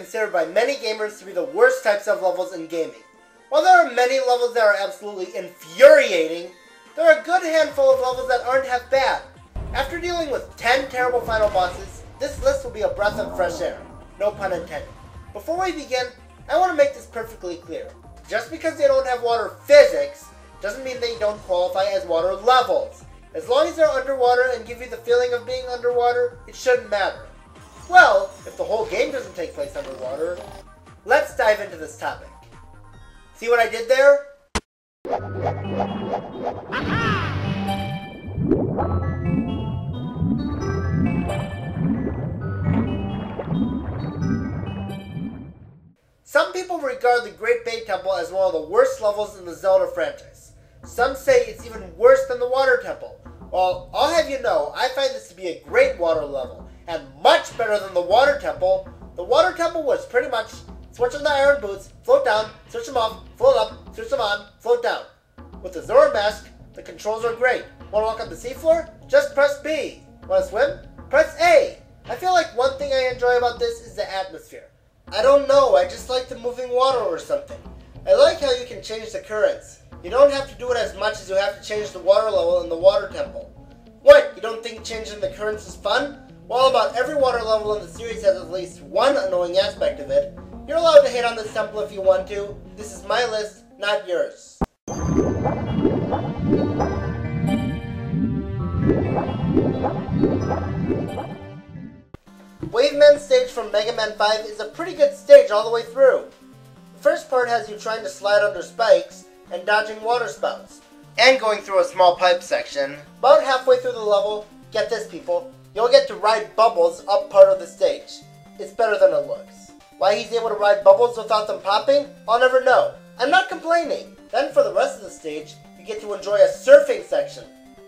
considered by many gamers to be the worst types of levels in gaming. While there are many levels that are absolutely infuriating, there are a good handful of levels that aren't half bad. After dealing with 10 terrible final bosses, this list will be a breath of fresh air. No pun intended. Before we begin, I want to make this perfectly clear. Just because they don't have water physics, doesn't mean they don't qualify as water levels. As long as they're underwater and give you the feeling of being underwater, it shouldn't matter. Well, if the whole game doesn't take place underwater, let's dive into this topic. See what I did there? Some people regard the Great Bay Temple as one of the worst levels in the Zelda franchise. Some say it's even worse than the Water Temple. Well, I'll have you know, I find this to be a great water level, and much better than the Water Temple. The Water Temple was pretty much switch on the iron boots, float down, switch them off, float up, switch them on, float down. With the Zora mask, the controls are great. Want to walk on the seafloor? Just press B. Want to swim? Press A. I feel like one thing I enjoy about this is the atmosphere. I don't know, I just like the moving water or something. I like how you can change the currents. You don't have to do it as much as you have to change the water level in the Water Temple. What, you don't think changing the currents is fun? Well, about every water level in the series has at least one annoying aspect of it. You're allowed to hate on this temple if you want to. This is my list, not yours. Waveman stage from Mega Man 5 is a pretty good stage all the way through. The first part has you trying to slide under spikes and dodging water spouts, and going through a small pipe section. About halfway through the level, get this people, you'll get to ride bubbles up part of the stage. It's better than it looks. Why he's able to ride bubbles without them popping, I'll never know. I'm not complaining. Then for the rest of the stage, you get to enjoy a surfing section.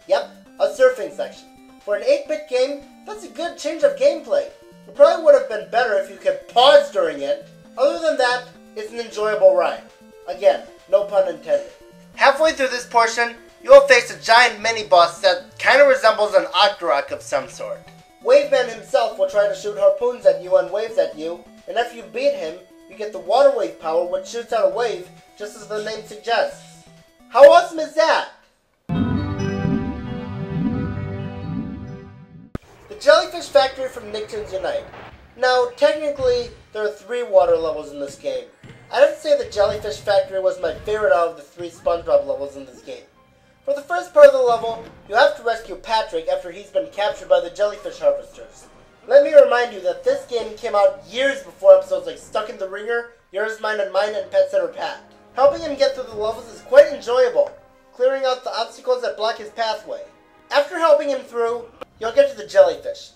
Yep, a surfing section. For an 8-bit game, that's a good change of gameplay. It probably would have been better if you could pause during it. Other than that, it's an enjoyable ride. Again, no pun intended. Halfway through this portion, you will face a giant mini-boss that kind of resembles an Octorok of some sort. Waveman himself will try to shoot harpoons at you and waves at you, and if you beat him, you get the water wave power which shoots out a wave, just as the name suggests. How awesome is that? The Jellyfish Factory from Nicktoons Unite. Now, technically, there are 3 water levels in this game. I'd have to say the Jellyfish Factory was my favorite out of the 3 SpongeBob levels in this game. For the first part of the level, you have to rescue Patrick after he's been captured by the Jellyfish Harvesters. Let me remind you that this game came out years before episodes like Stuck in the Ringer, Yours, Mine, and Pet Center Pat. Helping him get through the levels is quite enjoyable, clearing out the obstacles that block his pathway. After helping him through, you'll get to the jellyfish.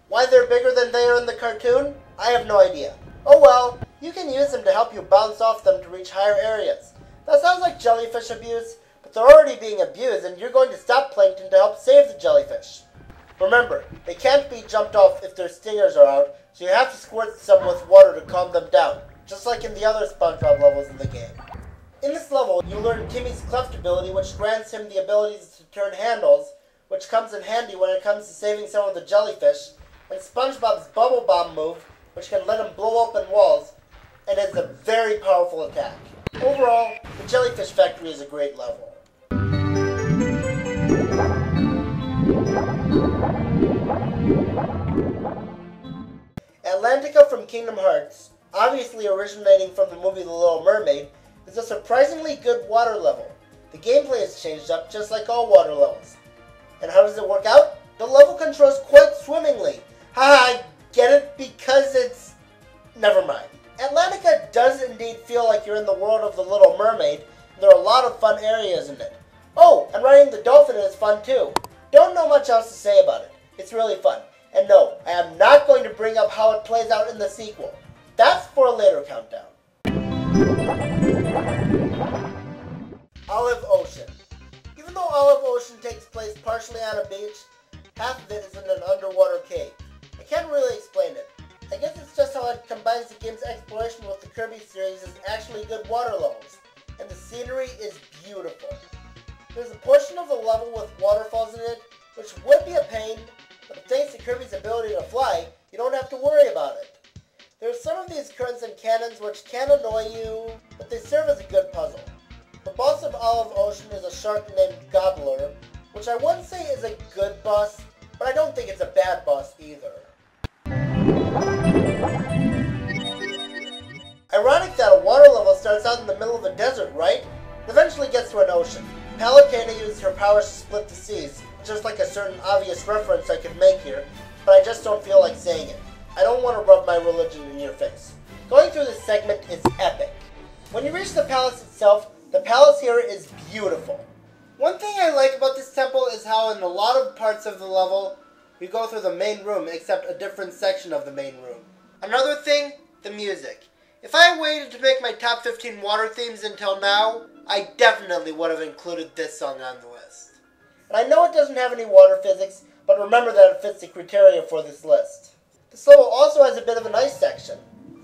Why they're bigger than they are in the cartoon? I have no idea. Oh well, you can use them to help you bounce off them to reach higher areas. That sounds like jellyfish abuse, but they're already being abused and you're going to stop Plankton to help save the jellyfish. Remember, they can't be jumped off if their stingers are out, so you have to squirt some with water to calm them down, just like in the other SpongeBob levels in the game. In this level, you learn Timmy's Cleft ability, which grants him the ability to turn handles, which comes in handy when it comes to saving some of the jellyfish, and SpongeBob's Bubble Bomb move, which can let him blow open walls, and is a very powerful attack. Overall, the Jellyfish Factory is a great level. Atlantica from Kingdom Hearts, obviously originating from the movie The Little Mermaid, is a surprisingly good water level. The gameplay has changed up just like all water levels. And how does it work out? The level controls quite swimmingly. Haha, I get it because it's... never mind. Atlantica does indeed feel like you're in the world of The Little Mermaid, and there are a lot of fun areas in it. Oh, and riding the dolphin is fun too. Don't know much else to say about it. It's really fun. And no, I am not going to bring up how it plays out in the sequel. That's for a later countdown. Olive Ocean. Even though Olive Ocean takes place partially on a beach, half of it is in an underwater cave. I can't really explain it. I guess it's just how it combines the game's exploration with the Kirby series as actually good water levels, and the scenery is beautiful. There's a portion of the level with waterfalls in it, which would be a pain, but thanks to Kirby's ability to fly, you don't have to worry about it. There are some of these currents and cannons which can annoy you, but they serve as a good puzzle. The boss of Olive Ocean is a shark named Gobbler, which I wouldn't say is a good boss, but I don't think it's a bad boss either. Ironic that a water level starts out in the middle of a desert, right? And eventually gets to an ocean. Palutena uses her powers to split the seas, just like a certain obvious reference I could make here, but I just don't feel like saying it. I don't want to rub my religion in your face. Going through this segment is epic. When you reach the palace itself, the palace here is beautiful. One thing I like about this temple is how in a lot of parts of the level, we go through the main room except a different section of the main room. Another thing, the music. If I waited to make my top 15 water themes until now, I definitely would have included this song on the list. And I know it doesn't have any water physics, but remember that it fits the criteria for this list. This level also has a bit of an ice section.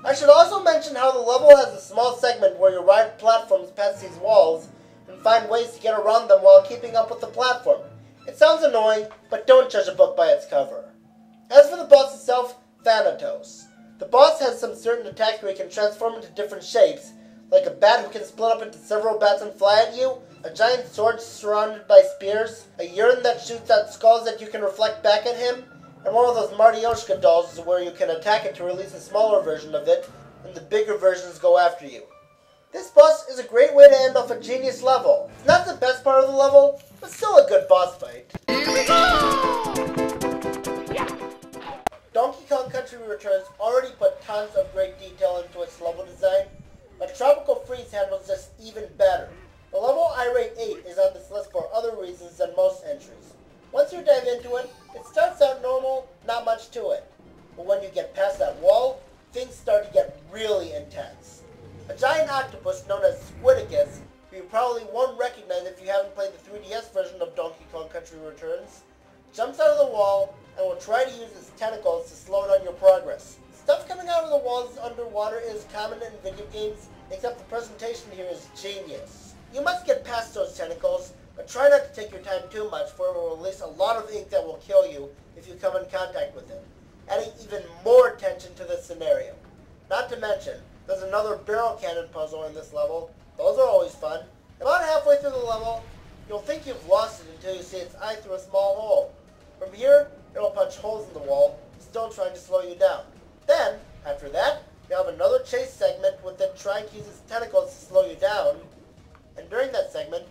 I should also mention how the level has a small segment where you ride platforms past these walls and find ways to get around them while keeping up with the platform. It sounds annoying, but don't judge a book by its cover. As for the boss itself, Thanatos. The boss has some certain attacks where he can transform into different shapes, like a bat who can split up into several bats and fly at you, a giant sword surrounded by spears, a urn that shoots out skulls that you can reflect back at him, and one of those Martyoshka dolls where you can attack it to release a smaller version of it, and the bigger versions go after you. This boss is a great way to end off a genius level. It's not the best part of the level, but still a good boss fight. Donkey Kong Country Returns already put tons of great detail into its level design, but Tropical Freeze handles this even better. The level Irate 8 is on this list for other reasons than most entries. Once you dive into it, it starts out normal, not much to it. But when you get past that wall, things start to get really intense. A giant octopus known as Squidicus, who you probably won't recognize if you haven't played the 3DS version of Donkey Kong Country Returns, jumps out of the wall and will try to use its tentacles to slow down your progress. Stuff coming out of the walls underwater is common in video games, except the presentation here is genius. You must get past those tentacles, but try not to take your time too much, for it will release a lot of ink that will kill you if you come in contact with it, adding even more tension to the scenario. Not to mention, there's another barrel cannon puzzle in this level. Those are always fun. About halfway through the level, you'll think you've lost it until you see its eye through a small hole. From here, it'll punch holes in the wall, still trying to slow you down. Then, after that, you have another chase segment with it trying to use its tentacles to slow you down. And during that segment,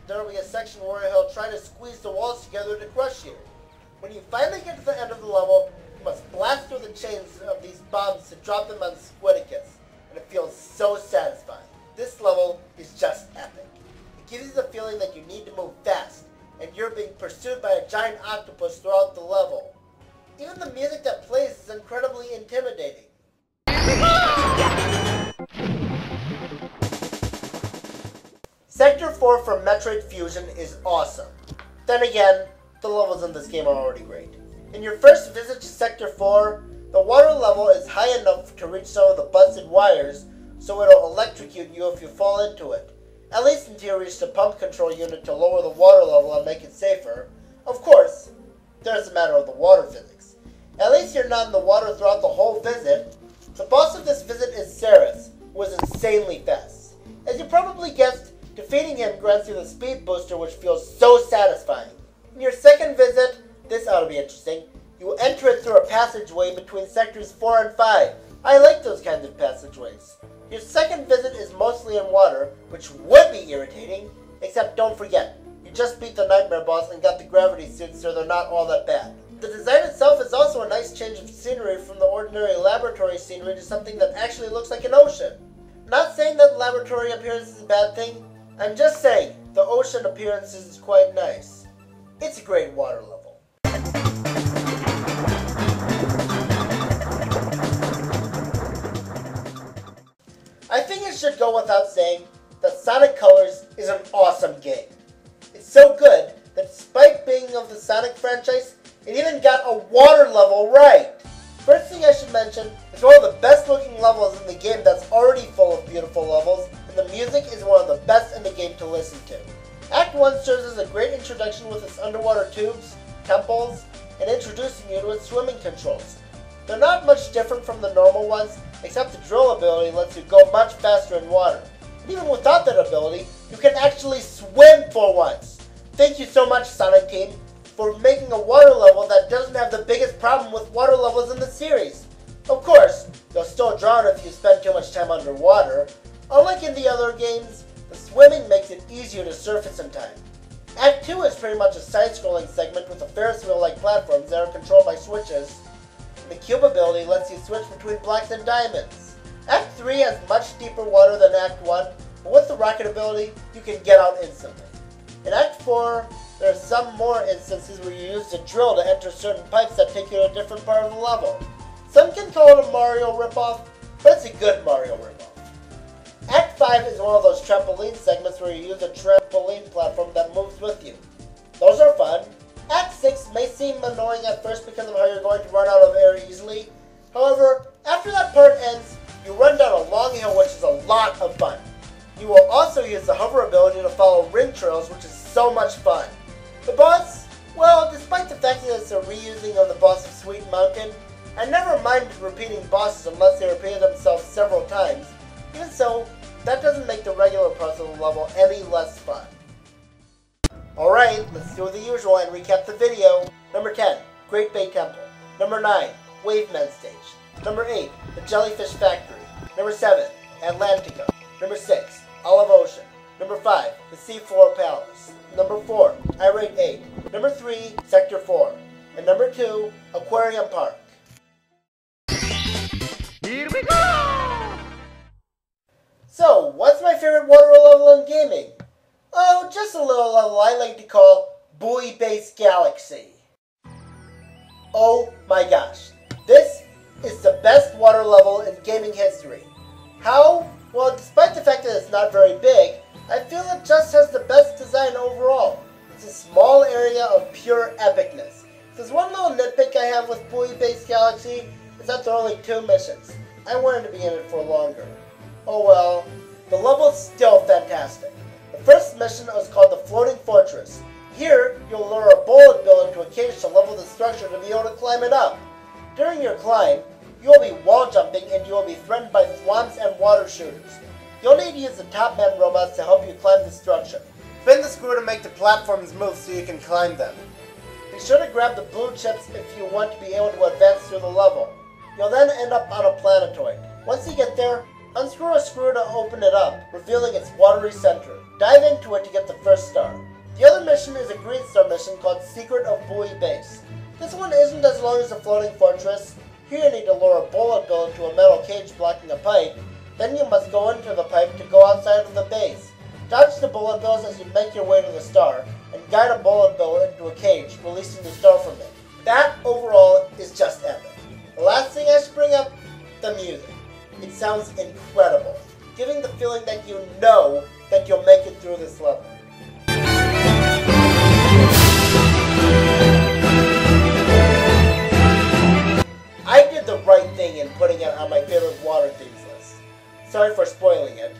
there will be a section where he'll try to squeeze the walls together to crush you. When you finally get to the end of the level, you must blast through the chains of these bombs to drop them on Squidicus, and it feels so satisfying. This level is just epic. It gives you the feeling that you need to move fast, and you're being pursued by a giant octopus throughout the level. Even the music that plays is incredibly intimidating. Sector 4 from Metroid Fusion is awesome. Then again, the levels in this game are already great. In your first visit to Sector 4, the water level is high enough to reach some of the busted wires, so it'll electrocute you if you fall into it. At least until you reach the pump control unit to lower the water level and make it safer. Of course, there's a matter of the water physics. At least you're not in the water throughout the whole visit. The boss of this visit is Ceres, who is insanely fast. As you probably guessed, defeating him grants you the speed booster, which feels so satisfying. In your second visit, this ought to be interesting, you enter it through a passageway between sectors 4 and 5. I like those kinds of passageways. Your second visit is mostly in water, which would be irritating, except don't forget, you just beat the nightmare boss and got the gravity suits, so they're not all that bad. The design itself is also a nice change of scenery from the ordinary laboratory scenery to something that actually looks like an ocean. Not saying that laboratory appearance is a bad thing, I'm just saying the ocean appearance is quite nice. It's a great water level. I think it should go without saying that Sonic Colors is an awesome game. It's so good that despite being of the Sonic franchise, it even got a water level right. First thing I should mention is one of the best looking levels in the game that's already full of beautiful levels, and the music is one of the best in the game to listen to. Act 1 serves as a great introduction with its underwater tubes, temples, and introducing you to its swimming controls. They're not much different from the normal ones, except the drill ability lets you go much faster in water. And even without that ability, you can actually swim for once. Thank you so much, Sonic Team, for making a water level that doesn't have the biggest problem with water levels in the series. Of course, you'll still drown if you spend too much time underwater. Unlike in the other games, the swimming makes it easier to surface in time. Act 2 is pretty much a side-scrolling segment with a Ferris wheel-like platforms that are controlled by switches. The cube ability lets you switch between blocks and diamonds. Act 3 has much deeper water than Act 1, but with the rocket ability, you can get out instantly. In Act 4, there are some more instances where you use the drill to enter certain pipes that take you to a different part of the level. Some can call it a Mario ripoff, but it's a good Mario ripoff. Act 5 is one of those trampoline segments where you use a trampoline platform that moves with you. Those are fun. Act 6 may seem annoying at first because of how you're going to run out of air easily. However, after that part ends, you run down a long hill, which is a lot of fun. You will also use the hover ability to follow ring trails, which is so much fun. The boss? Well, despite the fact that it's a reusing of the boss of Sweet Mountain, I never minded repeating bosses unless they repeated themselves several times. Even so, that doesn't make the regular parts of the level any less fun. Alright, let's do the usual and recap the video. Number 10, Great Bay Temple. Number 9, Waveman Stage. Number 8, the Jellyfish Factory. Number 7, Atlantica. Number 6, Olive Ocean. Number 5, the Seafloor Palace. Number 4, Irate 8. Number 3, Sector 4. And number 2, Aquarium Park. Here we go! So, what's my favorite water level in gaming? Oh, just a little level I like to call Buoy Base Galaxy. Oh my gosh, this is the best water level in gaming history. How? Well, despite the fact that it's not very big, I feel it just has the best design overall. It's a small area of pure epicness. There's one little nitpick I have with Buoy Base Galaxy is that there are only 2 missions. I wanted to be in it for longer. Oh well, the level's still fantastic. The first mission is called the Floating Fortress. Here, you'll lure a bullet bill into a cage to level the structure to be able to climb it up. During your climb, you will be wall jumping and you will be threatened by thwomps and water shooters. You'll need to use the Top Man robots to help you climb the structure. Spin the screw to make the platforms move so you can climb them. Be sure to grab the blue chips if you want to be able to advance through the level. You'll then end up on a planetoid. Once you get there, unscrew a screw to open it up, revealing its watery center. Dive into it to get the first star. The other mission is a green star mission called Secret of Buoy Base. This one isn't as long as the Floating Fortress. Here you need to lure a bullet bill into a metal cage blocking a pipe. Then you must go into the pipe to go outside of the base. Dodge the bullet bills as you make your way to the star, and guide a bullet bill into a cage, releasing the star from it. That overall is just epic. The last thing I should bring up, the music. It sounds incredible, giving the feeling that you know that you'll make it through this level. I did the right thing in putting it on my favorite water themes list. Sorry for spoiling it,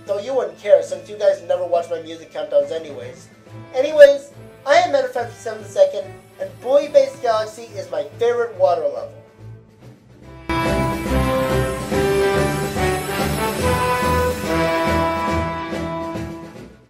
though you wouldn't care since you guys never watch my music countdowns anyways. I am Metroid 7 2nd, and Buoy Base Galaxy is my favorite water level.